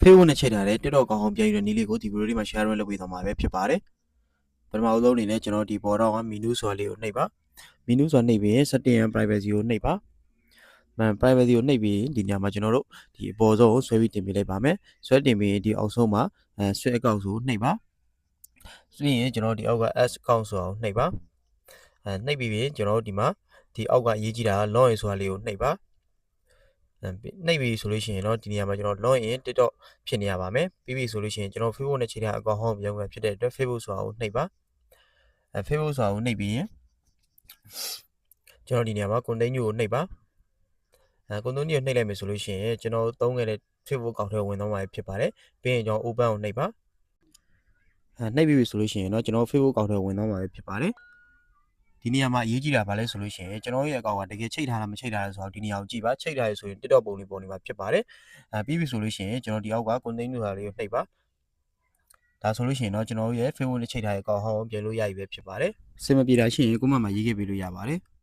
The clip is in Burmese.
Facebook နဲ့ချိန်ထားတဲ့ TikTok ကောင်းအောင်ပြန်ယူတဲ့နည်းလေးကိုဒီဗီဒီယိုလေးမှာ share လုပ်ပေးသွားမှာပဲဖြစ်ပါတယ်ပထမအဆုံးအနေနဲ့ကျွန်တော်ဒီပေါ်တော့က menu ဆိုတာလေးကိုနှိပ်ပါ menu ဆိုတာနှိပ်ပြီး setting and privacy ကိုနှိပ်ပါprivacy ကိုနှိပ်ပြီးဒီနေရာမှာကျွန်တော်တို့ဒီအပေါ်ဆုံးကိုဆွဲပြီးတင်ပေးလိုက်ပါမယ်ဆွဲတင်ပြီးဒီအောက်ဆုံးမှာဆွဲအကောင့်ဆိုနှိပ်ပါပြီးရင်ကျွန်တော်ဒီအောက်က s account ဆိုတာကိုနှိပ်ပါနှိပ်ပြီးရင်ကျွန်တော်တို့ဒီမှာဒီအောက်ကရေးကြည့်တာ login ဆိုတာလေးကိုနှိပ်ပါနှိပ်ပြီးဆိုလို့ရှိရင်တော့ဒီနေရာမှာကျွန်တော် login TikTok ဖြစ်နေရပါမယ်ပြီးပြီဆိုလို့ရှိရင်ကျွန်တော် Facebook နဲ့ချိန်ထားအကောင့်ဟောင်းပြောင်းပြန်ဖြစ်တဲ့အတွက် Facebook ဆိုတာကိုနှိပ်ပါFacebook ဆိုတာကိုနှိပ်ပြီးရင်ကျွန်တော်ဒီနေရာမှာ continue ကိုနှိပ်ပါcontinue ကိုနှိပ်လိုက်မယ်ဆိုလို့ရှိရင်ကျွန်တော်သုံးခဲ့တဲ့ Facebook အကောင့်ထဲဝင်သွားမှာဖြစ်ပါတယ်ပြီးရင်ကျွန်တော် open ကိုနှိပ်ပါနှိပ်ပြီးပြီဆိုလို့ရှိရင်တော့ကျွန်တော် Facebook အကောင့်ထဲဝင်သွားမှာဖြစ်ပါတယ်ဒီနေရာမှာအရေးကြီးတာဘာလဲဆိုလို့ရှိရင်ကျွန်တော်ရဲ့အကောင့်ကတကယ်ချိတ်ထားလားမချိတ်ထားလားဆိုတော့ဒီနေရာကိုကြည့်ပါချိတ်ထားရဆိုရင် TikTok ပုံလေးပေါ်နေမှာဖြစ်ပါတယ်ပြီးပြီဆိုလို့ရှိရင်ကျွန်တော်ဒီအောက်က continue ဆိုတာလေးကိုနှိပ်ပါဒါဆိုလို့ရှိရင်တော့ကျွန်တော်ရဲ့ Facebook နဲ့ချိတ်ထားတဲ့အကောင့်ဟောင်းပြန်လို့ရပြီပဲဖြစ်ပါတယ်စင်မပြေတာရှိရင်ကိုမမှာရေးခဲ့ပေးလို့ရပါတယ်